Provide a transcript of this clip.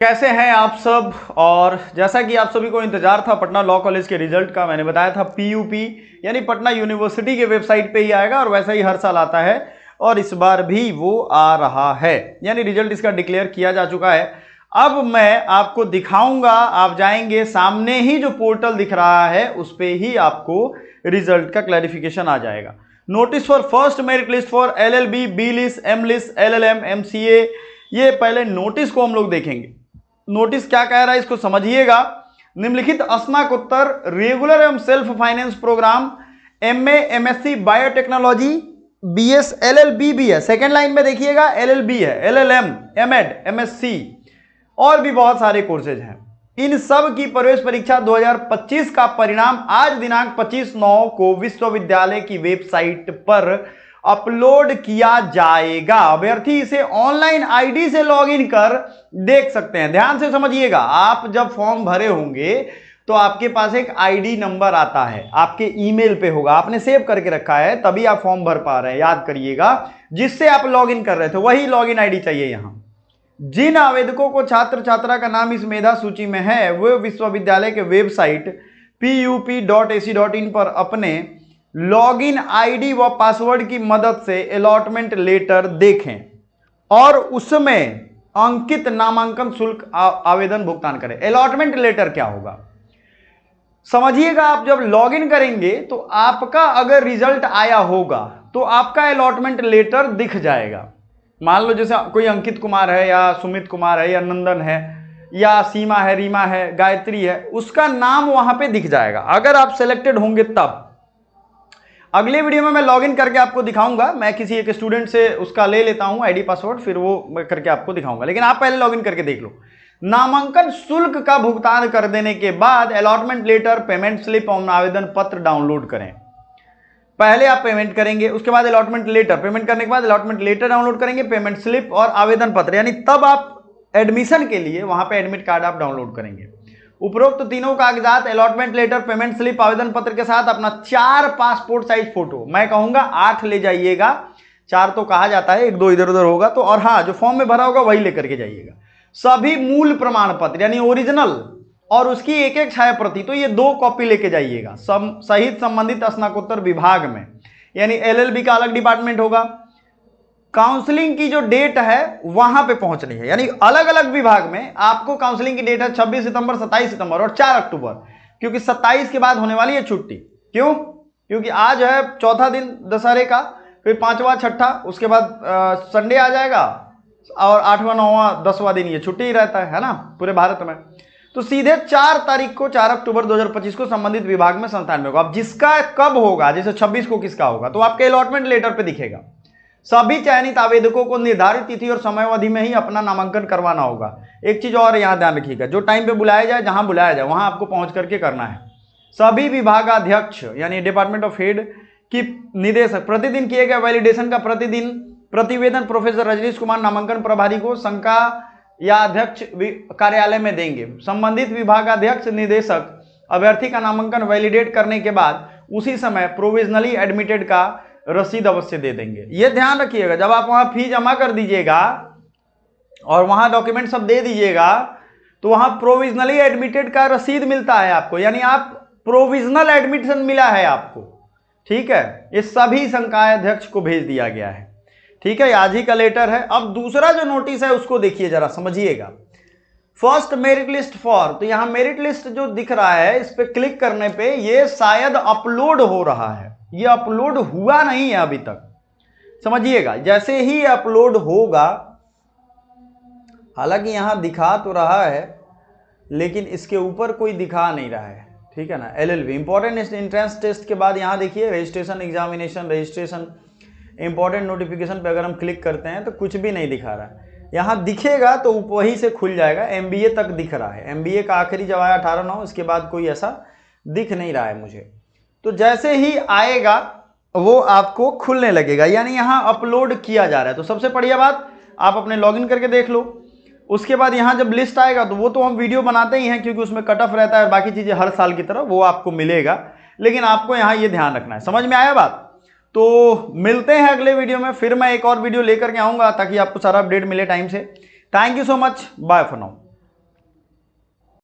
कैसे हैं आप सब। और जैसा कि आप सभी को इंतजार था पटना लॉ कॉलेज के रिजल्ट का, मैंने बताया था पीयूपी यानी पटना यूनिवर्सिटी के वेबसाइट पे ही आएगा और वैसा ही हर साल आता है और इस बार भी वो आ रहा है, यानी रिजल्ट इसका डिक्लेयर किया जा चुका है। अब मैं आपको दिखाऊंगा, आप जाएंगे सामने ही जो पोर्टल दिख रहा है उस पे ही आपको रिजल्ट का क्लैरिफिकेशन आ जाएगा। Notice for first merit list for LLB, B list, M list, LLM, MCA, ये पहले नोटिस को हम लोग देखेंगे। नोटिस क्या कह रहा है इसको समझिएगा। निम्नलिखित स्नातकोत्तर रेगुलर एवं self finance program MA, MSc biotechnology, BS, LLB भी है, सेकेंड लाइन में देखिएगा एलएलबी है, एलएलएम, एमएड, एमएससी और भी बहुत सारे कोर्सेज हैं। इन सब की प्रवेश परीक्षा 2025 का परिणाम आज दिनांक 25/9 को विश्वविद्यालय की वेबसाइट पर अपलोड किया जाएगा। अभ्यर्थी इसे ऑनलाइन आईडी से लॉगिन कर देख सकते हैं। ध्यान से समझिएगा, आप जब फॉर्म भरे होंगे तो आपके पास एक आईडी नंबर आता है, आपके ईमेल पे होगा, आपने सेव करके रखा है तभी आप फॉर्म भर पा रहे हैं, याद करिएगा। जिससे आप लॉगिन कर रहे थे वही लॉगिन आईडी चाहिए। यहां जिन आवेदकों को छात्र छात्रा का नाम इस मेधा सूची में है वे विश्वविद्यालय के वेबसाइट pup.ac.in पर अपने लॉगिन आईडी व पासवर्ड की मदद से अलॉटमेंट लेटर देखें और उसमें अंकित नामांकन शुल्क आवेदन भुगतान करें। अलॉटमेंट लेटर क्या होगा समझिएगा। आप जब लॉगिन करेंगे तो आपका अगर रिजल्ट आया होगा तो आपका अलॉटमेंट लेटर दिख जाएगा। मान लो जैसे कोई अंकित कुमार है या सुमित कुमार है या नंदन है या सीमा है, रीमा है, गायत्री है, उसका नाम वहां पे दिख जाएगा अगर आप सिलेक्टेड होंगे तब। अगले वीडियो में मैं लॉगिन करके आपको दिखाऊंगा, मैं किसी एक स्टूडेंट से उसका ले लेता हूं आईडी पासवर्ड, फिर वो करके आपको दिखाऊंगा, लेकिन आप पहले लॉगिन करके देख लो। नामांकन शुल्क का भुगतान कर देने के बाद अलॉटमेंट लेटर, पेमेंट स्लिप और आवेदन पत्र डाउनलोड करें। पहले आप पेमेंट करेंगे, उसके बाद अलॉटमेंट लेटर, पेमेंट करने के बाद अलॉटमेंट लेटर डाउनलोड करेंगे, पेमेंट स्लिप और आवेदन पत्र, यानी तब आप एडमिशन के लिए वहां पे एडमिट कार्ड आप डाउनलोड करेंगे। उपरोक्त तीनों कागजात अलॉटमेंट लेटर, पेमेंट स्लिप, आवेदन पत्र के साथ अपना 4 पासपोर्ट साइज फोटो, मैं कहूंगा 8 ले जाइएगा, 4 तो कहा जाता है, 1-2 इधर उधर होगा तो, और हाँ जो फॉर्म में भरा होगा वही लेकर के जाइएगा। सभी मूल प्रमाण पत्र यानी ओरिजिनल और उसकी एक छाया प्रति, तो ये 2 कॉपी लेके जाइएगा सहित संबंधित स्नातकोत्तर विभाग में, यानी एलएलबी का अलग डिपार्टमेंट होगा। काउंसलिंग की जो डेट है वहां पे पहुंचनी है, यानी अलग अलग विभाग में आपको काउंसलिंग की डेट है 26 सितंबर, 27 सितंबर और 4 अक्टूबर, क्योंकि 27 के बाद होने वाली है छुट्टी। क्यों? क्योंकि आज है चौथा दिन दशहरे का, फिर 5वां, 6ठा, उसके बाद संडे आ जाएगा और 8वां, 9वां, 10वां दिन ये छुट्टी ही रहता है ना पूरे भारत में। तो सीधे 4 तारीख को, 4 अक्टूबर 2025 को संबंधित विभाग में संस्थान में होगा। अब जिसका कब होगा, जैसे 26 को किसका होगा तो आपके अलॉटमेंट लेटर पे दिखेगा। सभी चयनित आवेदकों को निर्धारित तिथि और समयावधि में ही अपना नामांकन करवाना होगा। एक चीज और यहां ध्यान रखिएगा, जो टाइम पे बुलाया जाए, जहां बुलाया जाए वहां आपको पहुंच करके करना है। सभी विभागाध्यक्ष यानी डिपार्टमेंट ऑफ हेड की निदेशक प्रतिदिन किए गए वैलिडेशन का प्रतिदिन प्रतिवेदन प्रोफेसर रजनीश कुमार नामांकन प्रभारी को शंका या अध्यक्ष कार्यालय में देंगे। संबंधित विभागाध्यक्ष निदेशक अभ्यर्थी का नामांकन वैलिडेट करने के बाद उसी समय प्रोविजनली एडमिटेड का रसीद अवश्य दे देंगे। यह ध्यान रखिएगा, जब आप वहां फी जमा कर दीजिएगा और वहां डॉक्यूमेंट सब दे दीजिएगा तो वहां प्रोविजनली एडमिटेड का रसीद मिलता है आपको, यानी आप प्रोविजनल एडमिशन मिला है आपको। ठीक है, ये सभी संकाय अध्यक्ष को भेज दिया गया है। ठीक है, आज ही का लेटर है। अब दूसरा जो नोटिस है उसको देखिए जरा, समझिएगा। फर्स्ट मेरिट लिस्ट फॉर, तो यहां मेरिट लिस्ट जो दिख रहा है इस पे क्लिक करने पे ये शायद अपलोड हो रहा है, ये अपलोड हुआ नहीं है अभी तक, समझिएगा। जैसे ही अपलोड होगा, हालांकि यहां दिखा तो रहा है लेकिन इसके ऊपर कोई दिखा नहीं रहा है, ठीक है ना। एलएलबी इंपॉर्टेंट एंट्रेंस टेस्ट के बाद यहां देखिए registration, examination, registration, important notification पे अगर हम क्लिक करते हैं तो कुछ भी नहीं दिखा रहा है। यहां दिखेगा तो वहीं से खुल जाएगा, एमबीए तक दिख रहा है, एमबीए का आखिरी जब आया 18/9, इसके बाद कोई ऐसा दिख नहीं रहा है मुझे। तो जैसे ही आएगा वो आपको खुलने लगेगा, यानी यहां अपलोड किया जा रहा है। तो सबसे बढ़िया बात, आप अपने लॉगिन करके देख लो। उसके बाद यहां जब लिस्ट आएगा तो वो तो हम वीडियो बनाते ही हैं क्योंकि उसमें कट ऑफ रहता है और बाकी चीजें हर साल की तरह वो आपको मिलेगा, लेकिन आपको यहां ये ध्यान रखना है। समझ में आया बात? तो मिलते हैं अगले वीडियो में, फिर मैं एक और वीडियो लेकर के आऊंगा ताकि आपको सारा अपडेट मिले टाइम से। Thank you so much, bye for now.